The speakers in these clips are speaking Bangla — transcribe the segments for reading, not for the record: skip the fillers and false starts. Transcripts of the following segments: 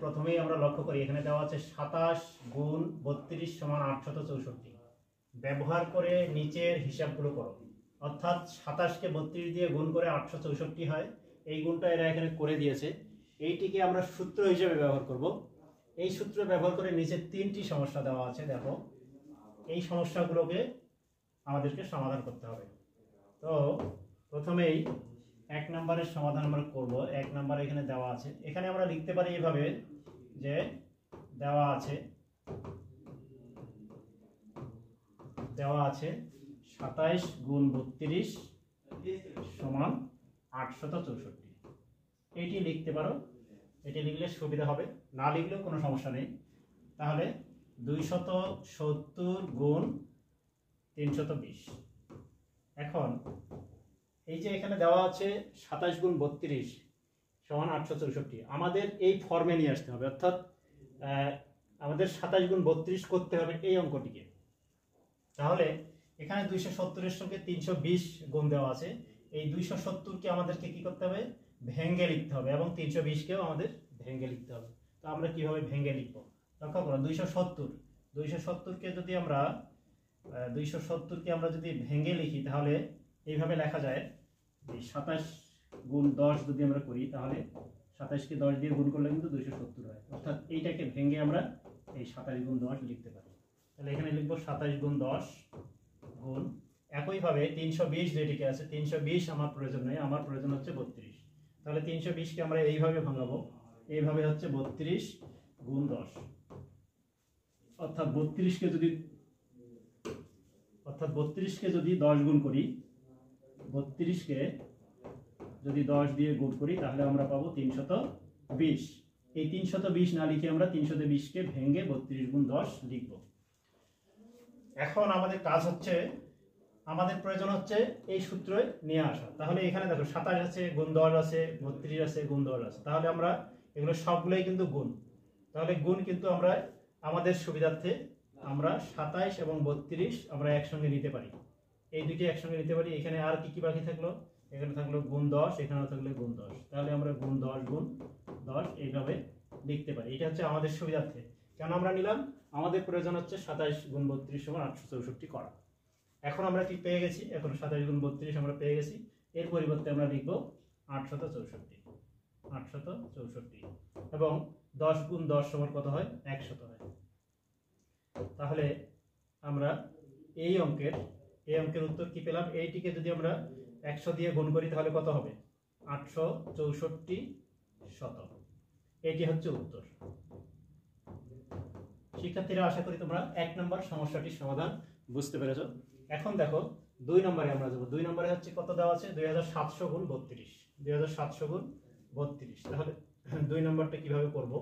প্রথমেই আমরা লক্ষ্য করি এখানে দেওয়া আছে 27 গুণ 32 সমান 864। ব্যবহার করে নিচের হিসাবগুলো করো, অর্থাৎ 27 কে 32 দিয়ে গুণ করে 864 হয়। এই গুণটা এরা এখানে করে দিয়েছে, এইটিকে আমরা সূত্র হিসেবে ব্যবহার করব। এই সূত্র ব্যবহার করে নিচে 3টি সমস্যা দেওয়া আছে, দেখো এই সমস্যাগুলোকে আমাদেরকে সমাধান করতে হবে। তো প্রথমেই 1 নম্বরের সমাধান আমরা করব। 1 নম্বর এখানে দেওয়া আছে, এখানে আমরা লিখতে পারি এভাবে যে দেওয়া আছে 27 গুণ 32 সমান 864। এইটি লিখতে পারো, এটি লিখলে সুবিধা হবে, না লিখলেও কোনো সমস্যা নেই। তাহলে 270 গুণ 320। এখন এই যে এখানে দেওয়া আছে 27 গুণ 32 সমান 864, আমাদের এই ফর্মে নিয়ে আসতে হবে, অর্থাৎ আমাদের 27 গুণ 32 করতে হবে এই অঙ্কটিকে। তাহলে এখানে 270 এর সঙ্গে 320 গুণ দেওয়া আছে, এই 270 কে আমাদেরকে কি করতে হবে, ভেঙে লিখতে হবে, এবং 320 কেও আমাদের ভেঙে লিখতে হবে। তো আমরা কিভাবে ভেঙে লিখব, লক্ষ্য করো 270 কে যদি আমরা 270 কে আমরা যদি ভেঙে লিখি তাহলে এইভাবে লেখা যায়, 27 গুণ 10 যদি আমরা করি তাহলে 27 কে 10 দিয়ে গুণ করলে কিন্তু 270 হয়, অর্থাৎ এইটাকে ভেঙে আমরা এই 27 গুণ 10 লিখতে পারি। তাহলে এখানে লিখব 27 গুণ 10 গুণ, একইভাবে 320 যেটিকে আছে 320 আমার প্রয়োজন নেই, আমার প্রয়োজন হচ্ছে 32। তাহলে 320 কে আমরা এইভাবে ভাঙাবো, এইভাবে হচ্ছে 32 গুণ 10, অর্থাৎ 32 কে যদি 10 গুণ করি, 32 কে যদি 10 দিয়ে গুণ করি তাহলে আমরা পাবো 320। এই 320 না লিখে আমরা 320 কে ভেঙে 32 গুণ 10 লিখব। এখন আমাদের কাজ হচ্ছে, আমাদের প্রয়োজন হচ্ছে এই সূত্রে নিয়ে আসা। তাহলে এখানে দেখো 27 আছে, গুণ 10 আছে, 32 আছে, গুণ 10 আছে, তাহলে আমরা এগুলো সবগুলোই কিন্তু গুণ। তাহলে গুণ কিন্তু আমরা আমাদের সুবিধার্থে আমরা 27 এবং 32 আমরা একসঙ্গে নিতে পারি, এই দুটি একসঙ্গে নিতে পারি। এখানে আর কি কি বাকি থাকলো, এখানে থাকলো গুণ 10, এখানেও থাকলো গুণ 10, তাহলে আমরা গুণ 10 গুণ 10 এইভাবে লিখতে পারি। এটা হচ্ছে আমাদের সুবিধার্থে। কেন আমরা নিলাম, আমাদের প্রয়োজন হচ্ছে 27 গুণ 32 সমান 864 করা। এখন আমরা কি পেয়ে গেছি, এখন 27 গুণ 32 আমরা পেয়ে গেছি, এর পরিবর্তে আমরা লিখব 864 এবং 10 গুণ 10 সমান কত হয়, 100 হয়। তাহলে আমরা এই অঙ্কের উত্তর কি পেলাম, এইটিকে যদি আমরা 100 দিয়ে গুণ করি তাহলে কত হবে, 864 শত। এটি হচ্ছে উত্তর। শিক্ষার্থীরা, আশা করি তোমরা 1 নম্বর সমস্যাটির সমাধান বুঝতে পেরেছো। এখন দেখো 2 নম্বরে আমরা যাব। 2 নম্বরে হচ্ছে কত দেওয়া আছে, 2700 গুণ 32, 2700 গুণ 32। তাহলে 2 নম্বরটা কিভাবে করব,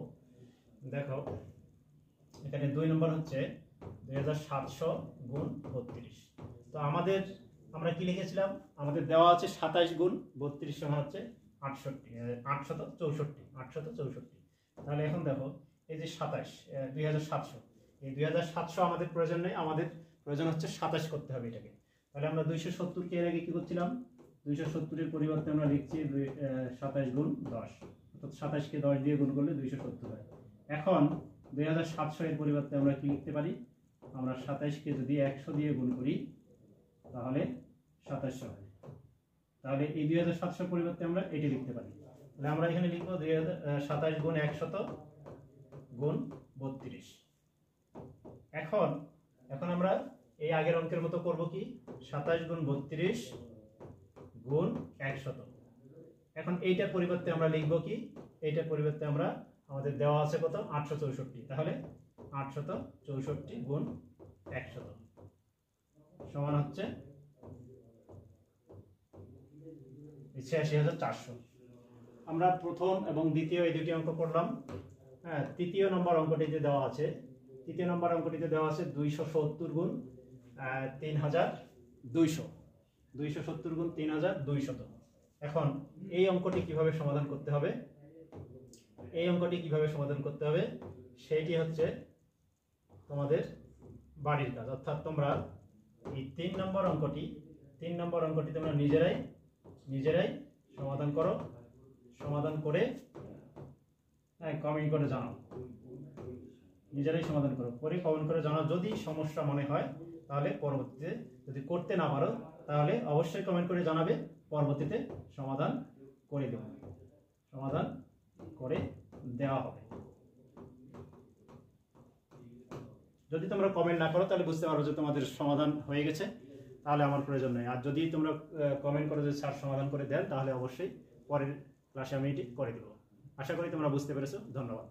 দেখো এখানে 2 নম্বর হচ্ছে 2700 গুণ 32। তো আমরা কি লিখেছিলাম, আমাদের দেওয়া আছে 27 গুণ 32 সমান হচ্ছে 864। তাহলে এখন দেখো এই যে 2700, এই 2700 আমাদের প্রয়োজন নেই, আমাদের প্রয়োজন হচ্ছে 27 করতে হবে এটাকে। তাহলে আমরা 270 কে এর আগে কি করছিলাম, 270 এর পরিবর্তে আমরা লিখছি 27 গুণ 10, অর্থাৎ 27 কে 10 দিয়ে গুণ করলে 270 হয়। এখন 2700 এর পরিবর্তে আমরা কি লিখতে পারি, আমরা 27 কে যদি 100 দিয়ে গুণ করি তাহলে 2700 হয়। তাহলে এই 2700 পরিবর্তে আমরা এটি লিখতে পারি। তাহলে আমরা এখানে লিখব 27 গুণ 100 গুণ 32। এখন আমরা এই আগের অঙ্কের মতো করব কি, 27 গুণ 32 গুণ 100। এখন এইটার পরিবর্তে আমরা লিখব কি, এইটার পরিবর্তে আমরা আমাদের দেওয়া আছে কত, 864। তাহলে 864 গুণ 100 সমান হচ্ছে 86400। আমরা প্রথম এবং দ্বিতীয় এই দুটি অঙ্ক করলাম। হ্যাঁ, তৃতীয় নম্বর অঙ্কটিতে দেওয়া আছে, 270 গুণ 3200, 270 গুণ 3200। এখন এই অঙ্কটি কিভাবে সমাধান করতে হবে, সেইটি হচ্ছে তোমাদের বাড়ির কাজ। অর্থাৎ তোমরা এই 3 নম্বর অঙ্কটি তোমরা নিজেরাই সমাধান করো। সমাধান করে হ্যাঁ, কমেন্ট করে জানাও, নিজেরাই সমাধান করো, করে কমেন্ট করে জানাও। যদি সমস্যা মনে হয় তাহলে পরবর্তীতে, যদি করতে না পারো তাহলে অবশ্যই কমেন্ট করে জানাবে, পরবর্তীতে সমাধান করে দেব, সমাধান করে দেওয়া হবে। যদি তোমরা কমেন্ট না করো তাহলে বুঝতে পারো যে তোমাদের সমাধান হয়ে গেছে, তাহলে আমার প্রয়োজন নেই। আর যদি তোমরা কমেন্ট করো যে স্যার সমাধান করে দেন, তাহলে অবশ্যই পরের ক্লাসে আমি এটি করে দেবো। আশা করি তোমরা বুঝতে পেরেছো। ধন্যবাদ।